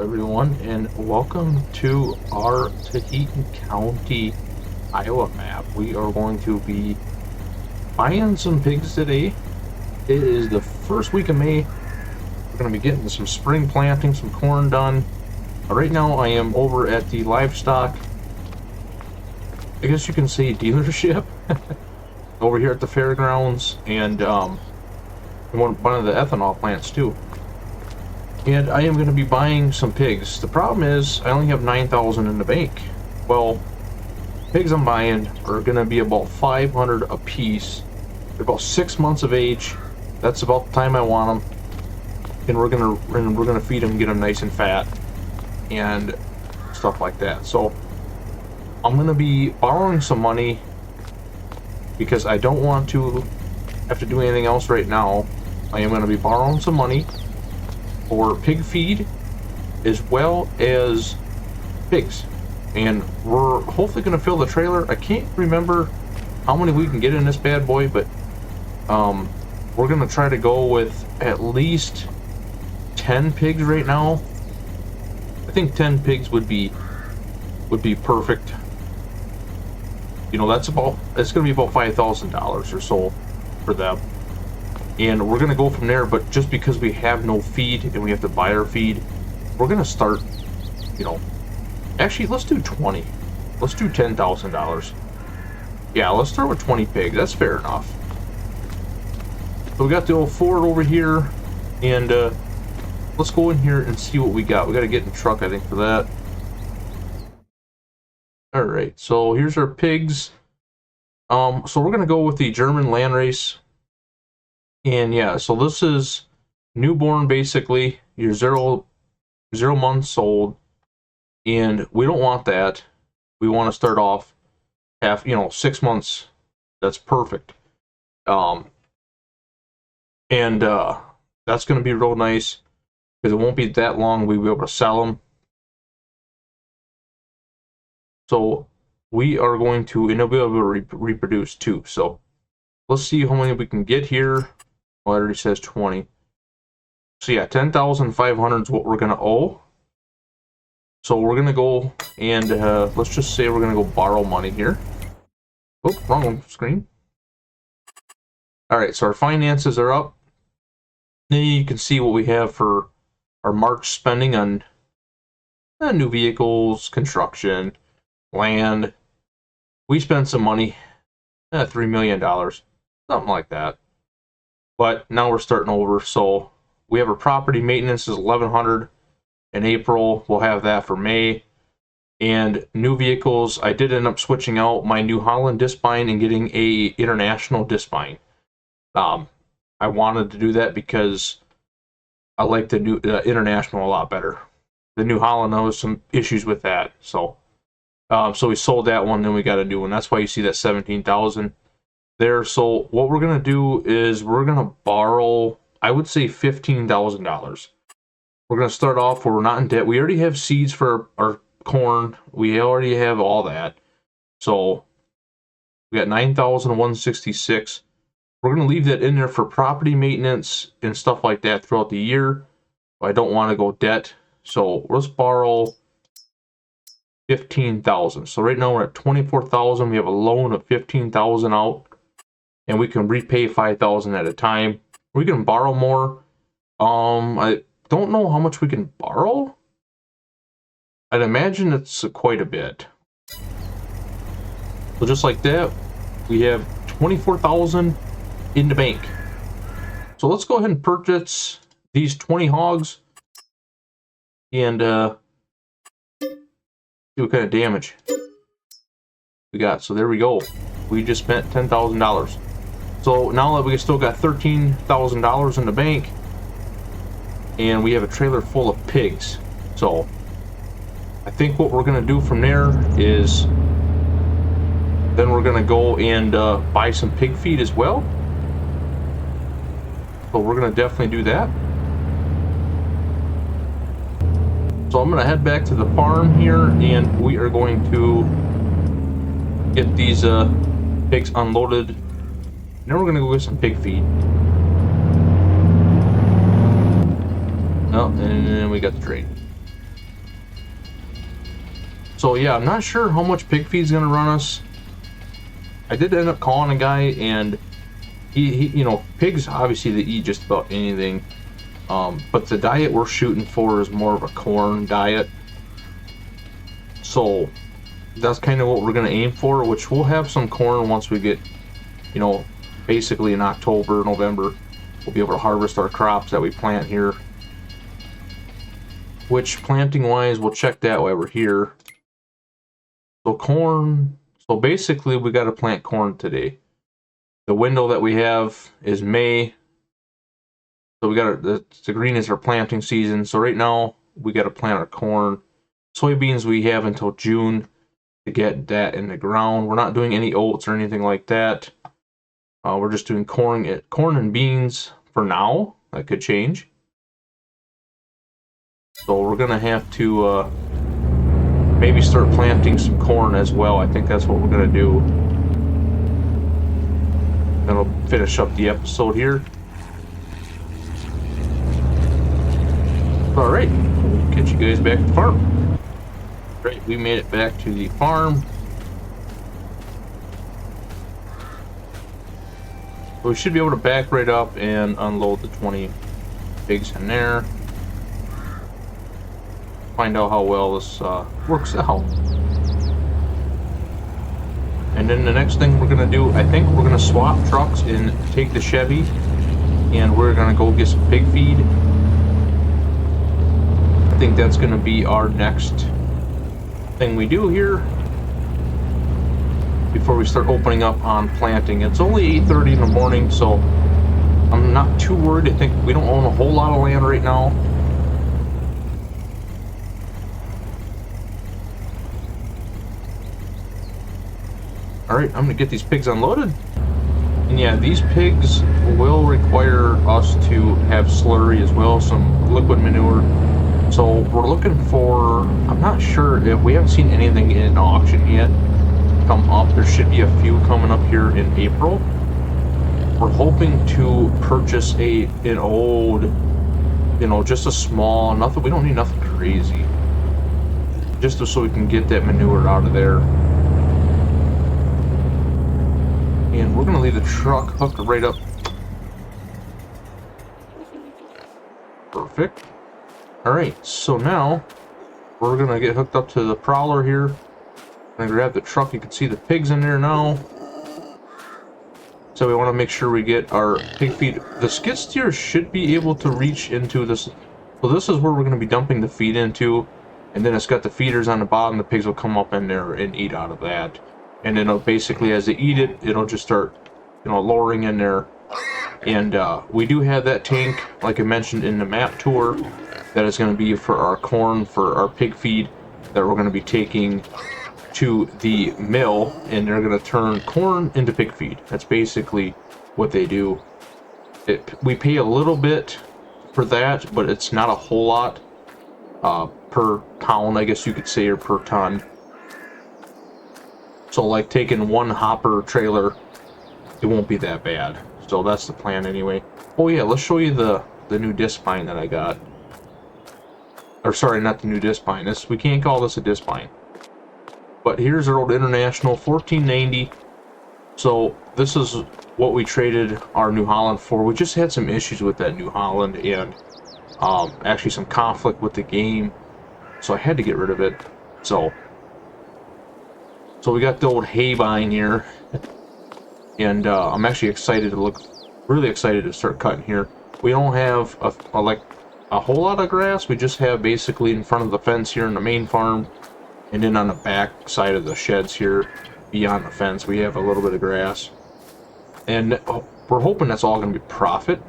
everyone, and welcome to our Taheton County, Iowa map. We are going to be buying some pigs today. It is the first week of May. We're going to be getting some spring planting, some corn done. Right now I am over at the livestock, I guess you can say dealership, over here at the fairgrounds, and one of the ethanol plants too. And I am going to be buying some pigs. The problem is I only have 9,000 in the bank. Well, pigs I'm buying are going to be about 500 a piece. They're about 6 months of age. That's about the time I want them. And we're gonna feed them, get them nice and fat, and stuff like that. So I'm going to be borrowing some money because I don't want to have to do anything else right now. I am going to be borrowing some money for pig feed as well as pigs, and we're hopefully going to fill the trailer. I can't remember how many we can get in this bad boy, but we're going to try to go with at least 10 pigs right now. I think 10 pigs would be perfect. You know, it's going to be about $5,000 or so for them. And we're going to go from there, but just because we have no feed and we have to buy our feed, we're going to start, you know, actually, let's do 20. Let's do $10,000. Yeah, let's start with 20 pigs. That's fair enough. So we got the old Ford over here, and let's go in here and see what we got. We got to get in the truck, I think, for that. All right, so here's our pigs. So we're going to go with the German landrace. And yeah, so this is newborn, basically. You're zero months old, and we don't want that. We want to start off 6 months. That's perfect. And that's going to be real nice because it won't be that long we'll be able to sell them. So we are going to, and they'll be able to reproduce too. So let's see how many we can get here. Well, it already says 20. So yeah, 10,500 is what we're going to owe. So we're going to go and let's just say we're going to go borrow money here. Oh, wrong screen. All right, so our finances are up. Then you can see what we have for our March spending on new vehicles, construction, land. We spent some money, $3 million, something like that. But now we're starting over, so we have our property maintenance is $1,100 in April. We'll have that for May. And new vehicles, I did end up switching out my New Holland disc spine and getting a international disc spine. I wanted to do that because I like the new international a lot better. The New Holland, there was some issues with that, so we sold that one. Then we got a new one. That's why you see that 17,000 there. So what we're gonna do is we're gonna borrow, I would say, $15,000. We're gonna start off where we're not in debt. We already have seeds for our corn. We already have all that. So we got 9,166. We're gonna leave that in there for property maintenance and stuff like that throughout the year. I don't want to go debt, so let's borrow 15,000. So right now we're at 24,000. We have a loan of 15,000 out, and we can repay 5,000 at a time. We can borrow more. I don't know how much we can borrow. I'd imagine it's quite a bit. So just like that, we have 24,000 in the bank. So let's go ahead and purchase these 20 hogs and see what kind of damage we got. So there we go. We just spent $10,000. So now that we still got $13,000 in the bank, and we have a trailer full of pigs. So I think what we're going to do from there is then we're going to go and buy some pig feed as well. So we're going to definitely do that. So I'm going to head back to the farm here, and we are going to get these pigs unloaded. And then we're going to go get some pig feed. Oh, and then we got the trade. So yeah, I'm not sure how much pig feed's gonna run us. I did end up calling a guy, and he you know, pigs obviously they eat just about anything. But the diet we're shooting for is more of a corn diet. So that's kind of what we're gonna aim for, which we'll have some corn once we get, you know, basically in October, November, we'll be able to harvest our crops that we plant here. Which planting wise, we'll check that while we're here. So corn, so basically we got to plant corn today. The window that we have is May. So we got the green is our planting season. So right now we got to plant our corn. Soybeans we have until June to get that in the ground. We're not doing any oats or anything like that. We're just doing corn and beans for now. That could change. So we're gonna have to maybe start planting some corn as well. I think that's what we're gonna do. Then we'll finish up the episode here. Alright, we'll catch you guys back at the farm. Right, we made it back to the farm. So we should be able to back right up and unload the 20 pigs in there. Find out how well this works out. And then the next thing we're gonna do, I think we're gonna swap trucks and take the Chevy, and we're gonna go get some pig feed. I think that's gonna be our next thing we do here before we start opening up on planting. It's only 8:30 in the morning, so I'm not too worried. I think we don't own a whole lot of land right now. Alright, I'm gonna get these pigs unloaded. And yeah, these pigs will require us to have slurry as well, some liquid manure. So we're looking for, I'm not sure if we haven't seen anything in auction yet come up. There should be a few coming up here in April. We're hoping to purchase an old, you know, just a small, nothing, we don't need nothing crazy. Just so we can get that manure out of there. And we're gonna leave the truck hooked right up. Perfect. Alright, so now we're gonna get hooked up to the prowler here. I'm gonna grab the truck. You can see the pigs in there now. So we want to make sure we get our pig feed. The skid steer should be able to reach into this. So this is where we're gonna be dumping the feed into. And then it's got the feeders on the bottom. The pigs will come up in there and eat out of that. And then it'll basically, as they eat it, it'll just start, you know, lowering in there. And we do have that tank, like I mentioned in the map tour, that is going to be for our corn, for our pig feed, that we're going to be taking to the mill, and they're going to turn corn into pig feed. That's basically what they do. We pay a little bit for that, but it's not a whole lot per pound, I guess you could say, or per ton. So like taking one hopper trailer, it won't be that bad. So that's the plan anyway. Oh yeah, let's show you the new disc pine that I got. Or sorry, not the new disc pine. We can't call this a disc pine. But here's our old International 1490. So this is what we traded our New Holland for. We just had some issues with that New Holland, and actually some conflict with the game. So I had to get rid of it. So we got the old Haybine here, and I'm actually excited to really excited to start cutting here. We don't have a whole lot of grass. We just have basically in front of the fence here in the main farm, and then on the back side of the sheds here, beyond the fence, we have a little bit of grass. And we're hoping that's all going to be profit.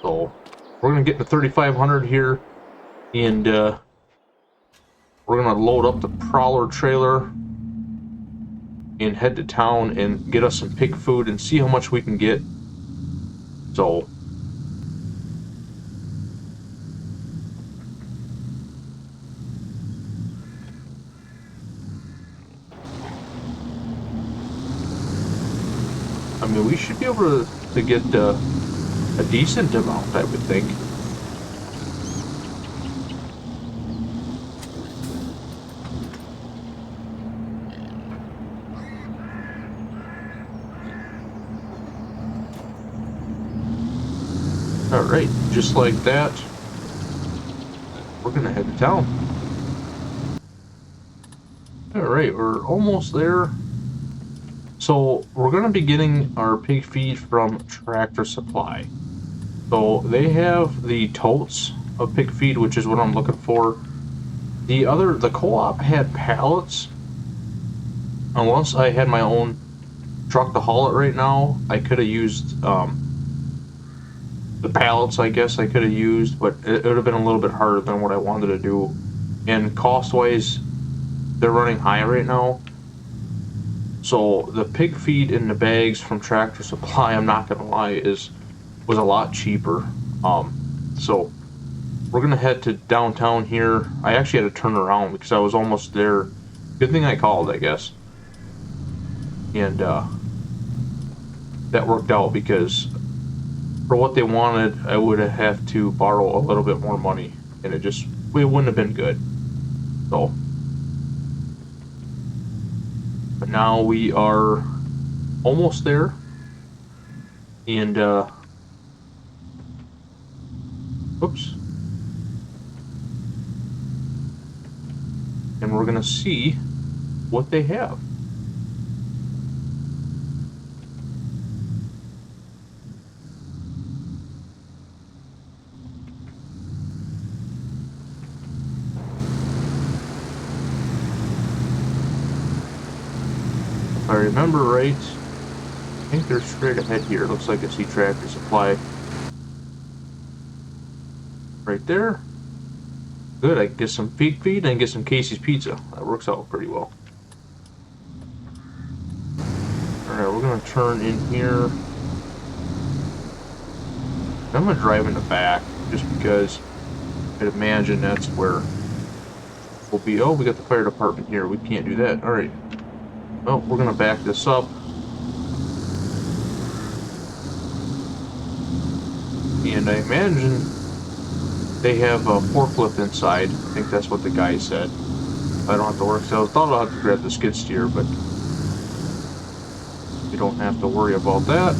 So we're going to get the 3500 here, and we're going to load up the prowler trailer and head to town and get us some pig food and see how much we can get. So I mean, we should be able to get a decent amount, I would think. Alright, just like that, we're gonna head to town. Alright, we're almost there. So, we're gonna be getting our pig feed from Tractor Supply. So, they have the totes of pig feed, which is what I'm looking for. The co-op had pallets. Unless I had my own truck to haul it right now, I could have used, the pallets, I guess I could have used, but it would have been a little bit harder than what I wanted to do. And cost-wise, they're running high right now. So the pig feed in the bags from Tractor Supply, I'm not gonna lie, was a lot cheaper. So we're gonna head to downtown here. I actually had to turn around because I was almost there. Good thing I called, I guess. And that worked out because for what they wanted, I would have to borrow a little bit more money, and it wouldn't have been good. So, but now we are almost there, and oops, and we're gonna see what they have. If I remember right, I think they're straight ahead here. Looks like I see Tractor Supply right there. Good, I can get some pig feed and get some Casey's Pizza. That works out pretty well. Alright, we're gonna turn in here. I'm gonna drive in the back, just because I'd imagine that's where we'll be. Oh, we got the fire department here. We can't do that. Alright. Well, we're gonna back this up. And I imagine they have a forklift inside. I think that's what the guy said. I don't have to work, so I thought I'll have to grab the skid steer, but you don't have to worry about that.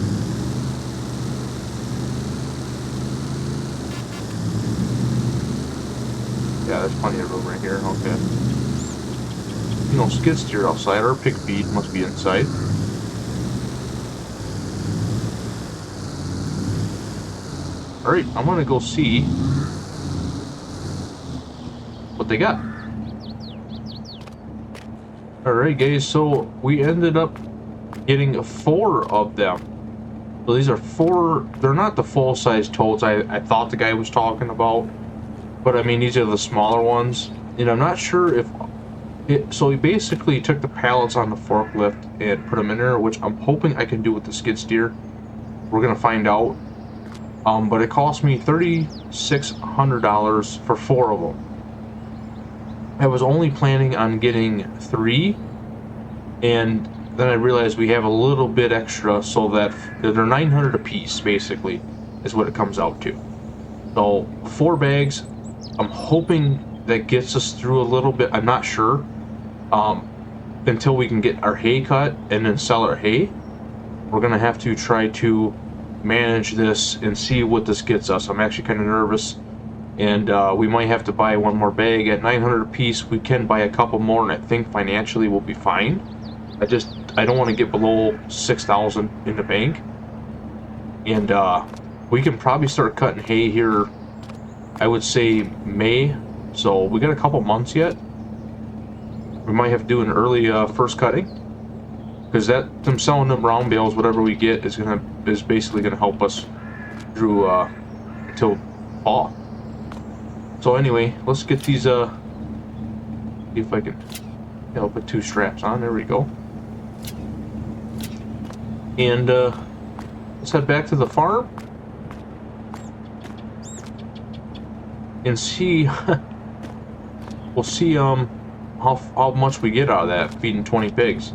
Yeah, there's plenty of room right here. Okay. You know, skid steer outside. Our pig feed must be inside. Alright, I'm gonna go see what they got. Alright guys, so we ended up getting 4 of them. So these are 4, they're not the full-size totes I thought the guy was talking about. But I mean, these are the smaller ones. And I'm not sure if so he basically took the pallets on the forklift and put them in there, which I'm hoping I can do with the skid steer. We're gonna find out. But it cost me $3,600 for 4 of them. I was only planning on getting 3, and then I realized we have a little bit extra, so that they're $900 a piece, basically, is what it comes out to. So 4 bags. I'm hoping that gets us through a little bit. I'm not sure. Until we can get our hay cut and then sell our hay, we're gonna have to try to manage this and see what this gets us. I'm actually kind of nervous, and we might have to buy 1 more bag at $900 a piece. We can buy a couple more, and I think financially we'll be fine. I don't want to get below $6,000 in the bank, and we can probably start cutting hay here, I would say May. So we got a couple months yet. We might have to do an early first cutting, because them selling them round bales, whatever we get, is basically gonna help us through until fall. So anyway, let's get these. See if I can. I'll put 2 straps on. There we go. And let's head back to the farm and see. We'll see how much we get out of that feeding 20 pigs.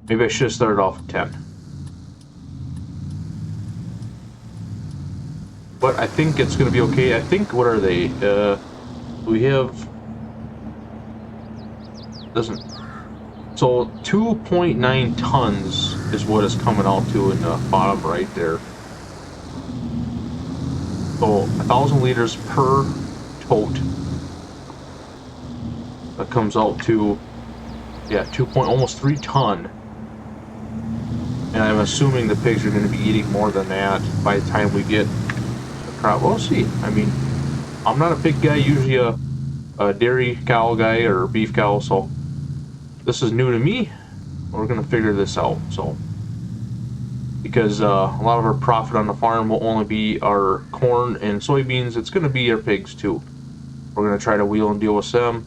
Maybe I should have started off at 10. But I think it's going to be okay. I think, what are they? We have... doesn't... So 2.9 tons is what it's coming out to in the bottom right there. 1,000 liters per tote. That comes out to, yeah, almost 3 ton. And I'm assuming the pigs are going to be eating more than that by the time we get the crop. We'll see. I mean, I'm not a pig guy, usually a dairy cow guy or beef cow, so this is new to me. We're going to figure this out. So, because a lot of our profit on the farm will only be our corn and soybeans, it's going to be our pigs too. We're going to try to wheel and deal with them.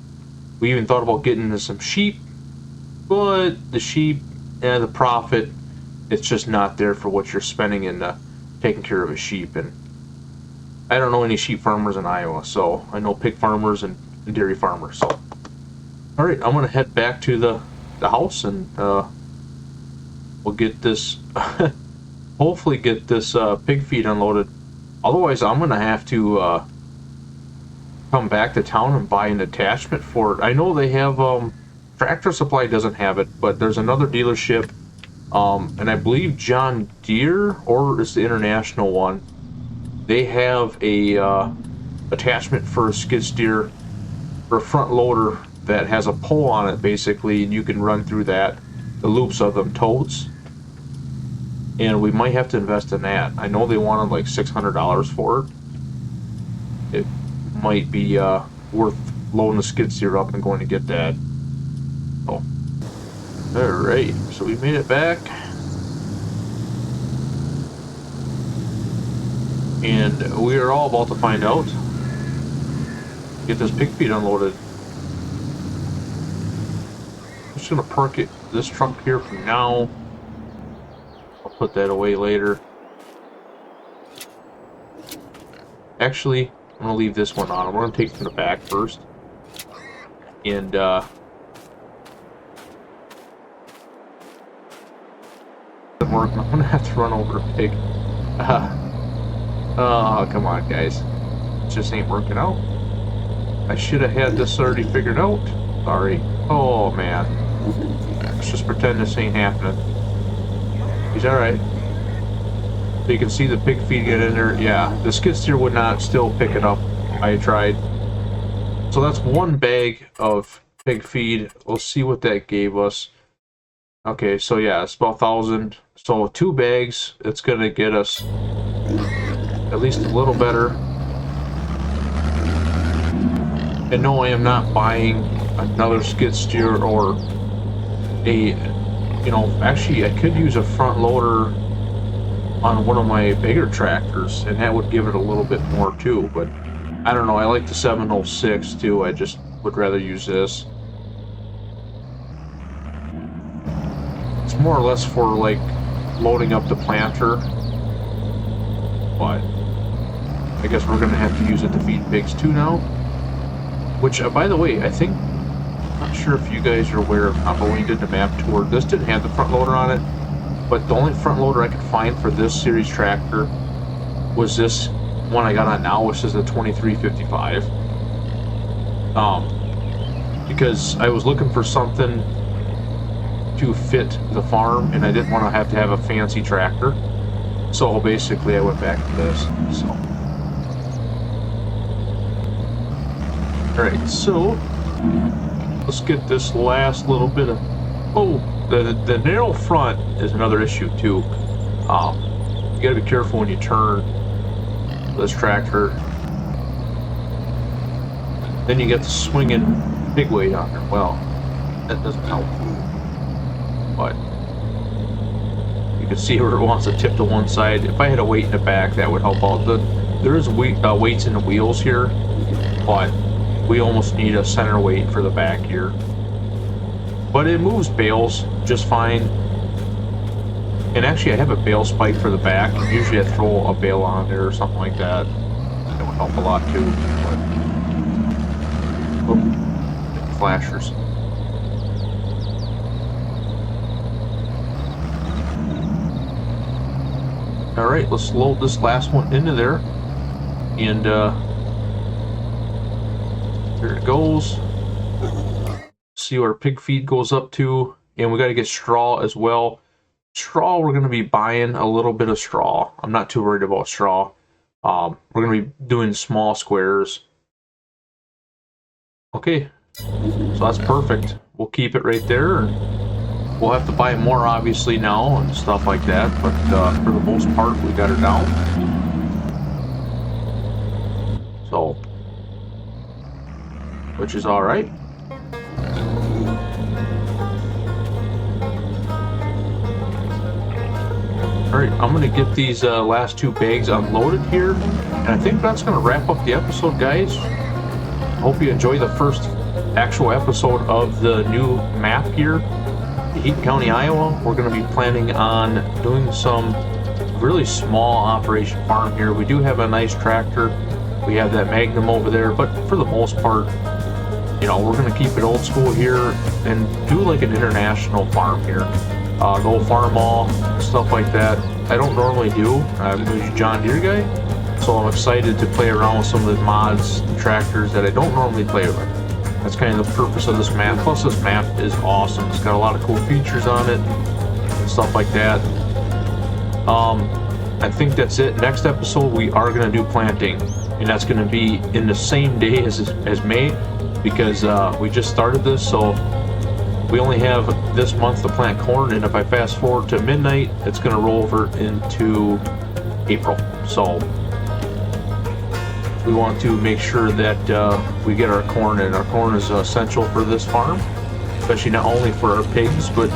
We even thought about getting into some sheep, but the sheep and the profit, it's just not there for what you're spending in taking care of a sheep. And I don't know any sheep farmers in Iowa, so I know pig farmers and dairy farmers. So, all right, I'm gonna head back to the house and we'll get this, hopefully get this pig feed unloaded. Otherwise, I'm gonna have to come back to town and buy an attachment for it. I know they have Tractor Supply doesn't have it, but there's another dealership. And I believe John Deere, or it's the international one, they have a attachment for a skid steer for a front loader that has a pole on it basically, and you can run through that, the loops of them totes. And we might have to invest in that. I know they wanted like $600 for it. It might be worth loading the skid steer up and going to get that. Oh. Alright, so we made it back. And we are all about to find out. Get this pig feed unloaded. I'm just gonna park this truck here for now. I'll put that away later. Actually, I'm gonna leave this one on. We're gonna take it from the back first. And I'm gonna have to run over a pig. Oh, come on, guys. It just ain't working out. I should have had this already figured out. Sorry. Oh, man. Let's just pretend this ain't happening. He's alright. So you can see the pig feed get in there. Yeah, the skid steer would not still pick it up. I tried. So that's one bag of pig feed. We'll see what that gave us. Okay, so yeah, it's about 1,000. So 2 bags, it's gonna get us at least a little better. And no, I am not buying another skid steer or a, you know, actually I could use a front loader on one of my bigger tractors, and that would give it a little bit more too, but I don't know, I like the 706 too. I just would rather use this. It's more or less for like loading up the planter, but I guess we're gonna have to use it to feed pigs too now. Which, by the way, I think, I'm not sure if you guys are aware of how when we did the map tour, this didn't have the front loader on it, but the only front loader I could find for this series tractor was this one I got on now, which is the 2355. Because I was looking for something to fit the farm, and I didn't want to have a fancy tractor. So basically I went back to this. So alright, so let's get this last little bit of, oh, the narrow front is another issue too. You gotta be careful when you turn this tractor. Then you get the swinging big weight on there. Well, that doesn't help. But you can see where it wants to tip to one side. If I had a weight in the back, that would help out. There is weights in the wheels here, but we almost need a center weight for the back here. But it moves bales just fine. And actually I have a bale spike for the back. Usually I throw a bale on there or something like that. That would help a lot too. But, flashers. Alright, let's load this last one into there. And there it goes. See where pig feed goes up to. And we got to get straw as well. Straw, we're going to be buying a little bit of straw. I'm not too worried about straw. We're going to be doing small squares. Okay, so that's perfect. We'll keep it right there. We'll have to buy more obviously now and stuff like that, but for the most part we got her down. So, which is all right. All right, I'm gonna get these last 2 bags unloaded here, and I think that's gonna wrap up the episode, guys. Hope you enjoy the first actual episode of the new map here, Taheton County, Iowa. We're gonna be planning on doing some really small operation farm here. We do have a nice tractor. We have that Magnum over there, but for the most part, you know, we're gonna keep it old school here and do like an international farm here. Go farm all, stuff like that. I don't normally do. I'm a John Deere guy, so I'm excited to play around with some of the mods, the tractors that I don't normally play with. That's kind of the purpose of this map. Plus, this map is awesome. It's got a lot of cool features on it, and stuff like that. I think that's it. Next episode, we are going to do planting, and that's going to be in the same day as May, because we just started this, so we only have this month to plant corn, and if I fast forward to midnight, it's going to roll over into April. So we want to make sure that we get our corn in. Our corn is essential for this farm, especially not only for our pigs, but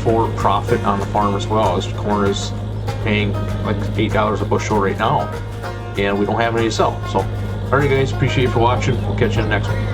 for profit on the farm as well, as corn is paying like $8 a bushel right now, and we don't have any to sell. So, alright guys, appreciate you for watching. We'll catch you in the next one.